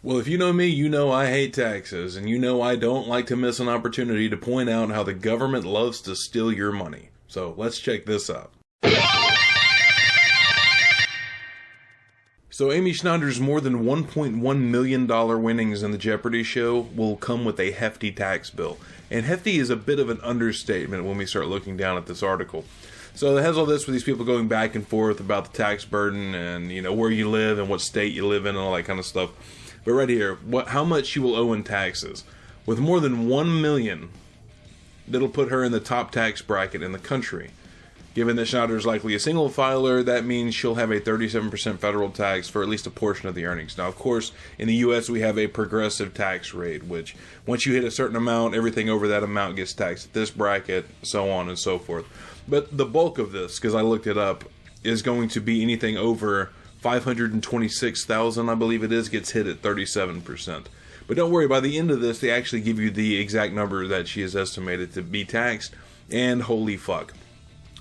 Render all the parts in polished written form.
Well, if you know me, you know I hate taxes, and you know I don't like to miss an opportunity to point out how the government loves to steal your money. So let's check this out. So Amy Schneider's more than $1.1 million winnings in the Jeopardy show will come with a hefty tax bill. And hefty is a bit of an understatement when we start looking down at this article. So it has all this with these people going back and forth about the tax burden and, you know, where you live and what state you live in and all that kind of stuff. But right here, how much she will owe in taxes. With more than $1 million, that'll put her in the top tax bracket in the country. Given that Schneider is likely a single filer, that means she'll have a 37% federal tax for at least a portion of the earnings. Now, of course, in the U.S., we have a progressive tax rate, which once you hit a certain amount, everything over that amount gets taxed at this bracket, so on and so forth. But the bulk of this, because I looked it up, is going to be anything over $526,000, I believe it is, gets hit at 37%. But don't worry, by the end of this, they actually give you the exact number that she is estimated to be taxed, and holy fuck.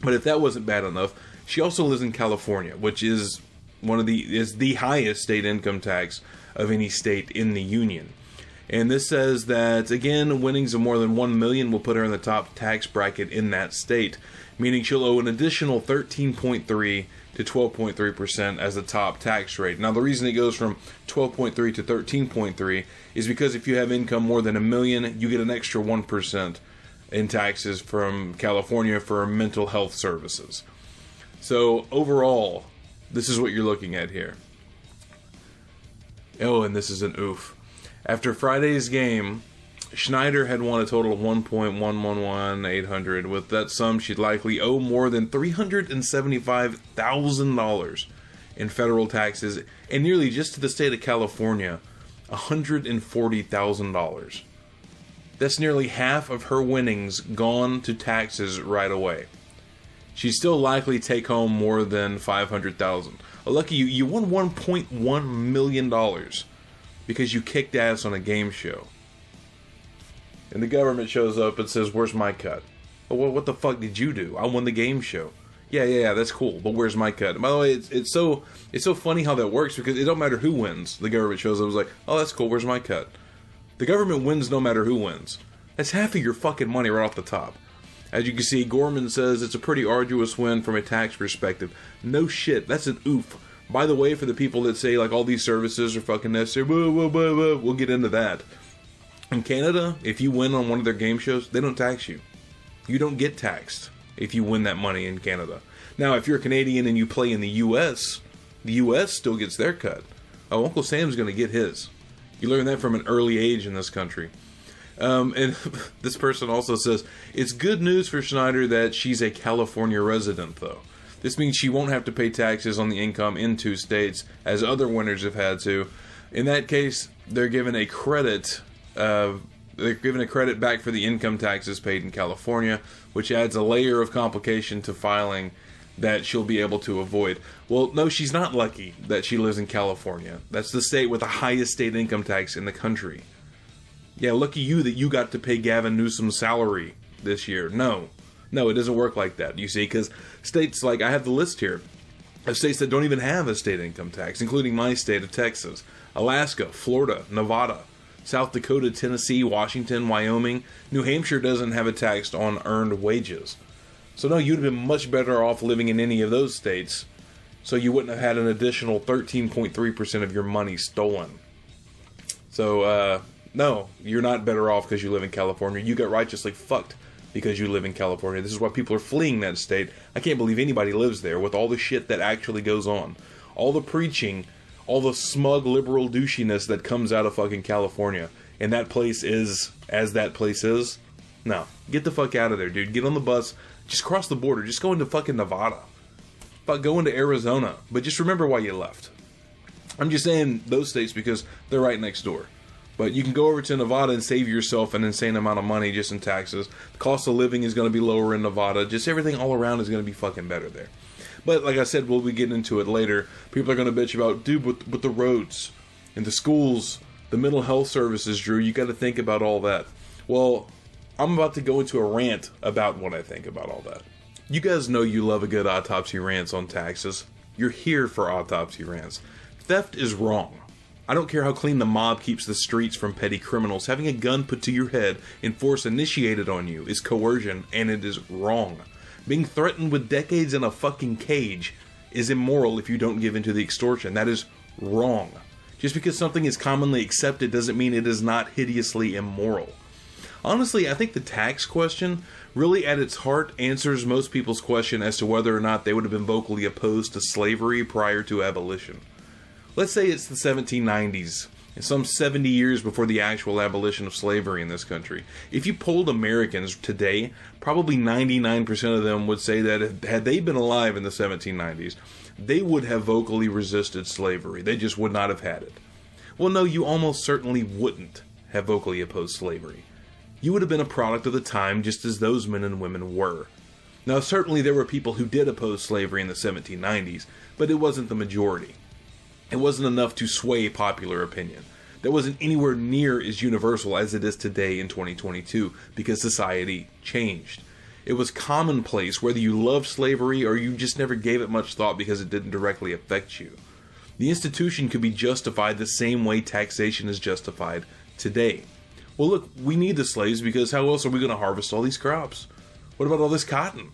But if that wasn't bad enough, she also lives in California, which is the highest state income tax of any state in the union. And this says that, again, winnings of more than $1 million will put her in the top tax bracket in that state, meaning she'll owe an additional 13.3 to 12.3% as the top tax rate. Now, the reason it goes from 12.3 to 13.3 is because if you have income more than $1 million, you get an extra 1% in taxes from California for mental health services. So overall, this is what you're looking at here. Oh, and this is an oof. After Friday's game, Schneider had won a total of $1,111,800. With that sum, she'd likely owe more than $375,000 in federal taxes, and nearly just to the state of California, $140,000. That's nearly half of her winnings gone to taxes right away. She'd still likely take home more than $500,000. Lucky you, you won $1.1 million because you kicked ass on a game show. And the government shows up and says, "Where's my cut?" Oh, well, what the fuck did you do? I won the game show. Yeah, that's cool, but where's my cut? And by the way, it's so funny how that works, because it don't matter who wins. The government shows up and is like, "Oh, that's cool, where's my cut?" The government wins no matter who wins. That's half of your fucking money right off the top. As you can see, Gorman says it's a pretty arduous win from a tax perspective. No shit, that's an oof. By the way, for the people that say like all these services are fucking necessary, we'll get into that. In Canada, if you win on one of their game shows, they don't tax you. You don't get taxed if you win that money in Canada. Now, if you're a Canadian and you play in the U.S. still gets their cut. Oh, Uncle Sam's going to get his. You learn that from an early age in this country. And this person also says, it's good news for Schneider that she's a California resident, though. This means she won't have to pay taxes on the income in two states, as other winners have had to. In that case, they're given a credit. They're given a credit back for the income taxes paid in California, which adds a layer of complication to filing that she'll be able to avoid. Well, no, she's not lucky that she lives in California. That's the state with the highest state income tax in the country. Yeah, lucky you that you got to pay Gavin Newsom's salary this year. No, it doesn't work like that, you see, because states like, I have the list here, of states that don't even have a state income tax, including my state of Texas, Alaska, Florida, Nevada, South Dakota, Tennessee, Washington, Wyoming. New Hampshire doesn't have a tax on earned wages. So no, you'd have been much better off living in any of those states, so you wouldn't have had an additional 13.3% of your money stolen. So, no, you're not better off because you live in California. You got righteously fucked because you live in California. This is why people are fleeing that state. I can't believe anybody lives there with all the shit that actually goes on. All the preaching, all the smug liberal douchiness that comes out of fucking California. And that place is as that place is. No, get the fuck out of there, dude. Get on the bus. Just cross the border. Just go into fucking Nevada. Fuck, go into Arizona. But just remember why you left. I'm just saying those states because they're right next door. But you can go over to Nevada and save yourself an insane amount of money just in taxes. The cost of living is going to be lower in Nevada. Just everything all around is going to be fucking better there. But like I said, we'll be getting into it later. People are going to bitch about, dude, with the roads and the schools, the mental health services, Drew, you got to think about all that. Well, I'm about to go into a rant about what I think about all that. You guys know you love a good autopsy rants on taxes. You're here for autopsy rants. Theft is wrong. I don't care how clean the mob keeps the streets from petty criminals. Having a gun put to your head and force initiated on you is coercion, and it is wrong. Being threatened with decades in a fucking cage is immoral if you don't give in to the extortion. That is wrong. Just because something is commonly accepted doesn't mean it is not hideously immoral. Honestly, I think the tax question really at its heart answers most people's question as to whether or not they would have been vocally opposed to slavery prior to abolition. Let's say it's the 1790s, and some 70 years before the actual abolition of slavery in this country. If you polled Americans today, probably 99% of them would say that had they been alive in the 1790s, they would have vocally resisted slavery. They just would not have had it. Well, no, you almost certainly wouldn't have vocally opposed slavery. You would have been a product of the time just as those men and women were. Now, certainly there were people who did oppose slavery in the 1790s, but it wasn't the majority. It wasn't enough to sway popular opinion. That wasn't anywhere near as universal as it is today in 2022 because society changed. It was commonplace whether you loved slavery or you just never gave it much thought because it didn't directly affect you. The institution could be justified the same way taxation is justified today. Well, look, we need the slaves because how else are we going to harvest all these crops? What about all this cotton?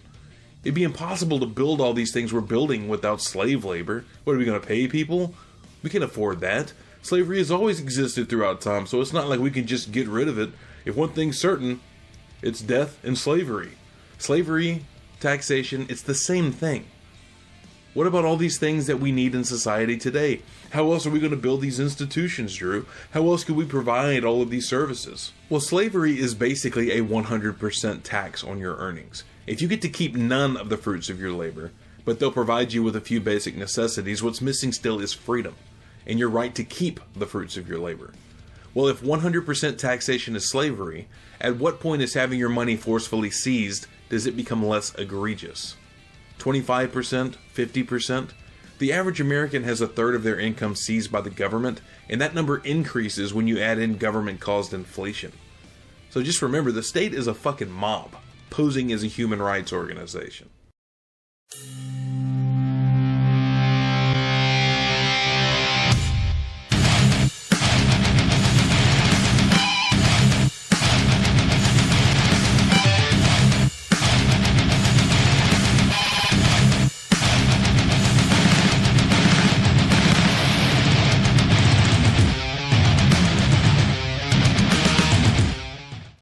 It'd be impossible to build all these things we're building without slave labor. What, are we going to pay people? We can't afford that. Slavery has always existed throughout time, so it's not like we can just get rid of it. If one thing's certain, it's death and slavery. Slavery, taxation, it's the same thing. What about all these things that we need in society today? How else are we going to build these institutions, Drew? How else could we provide all of these services? Well, slavery is basically a 100% tax on your earnings. If you get to keep none of the fruits of your labor, but they'll provide you with a few basic necessities, what's missing still is freedom, and your right to keep the fruits of your labor. Well, if 100% taxation is slavery, at what point is having your money forcefully seized does it become less egregious? 25%? 50%? The average American has a third of their income seized by the government, and that number increases when you add in government-caused inflation. So just remember, the state is a fucking mob, posing as a human rights organization.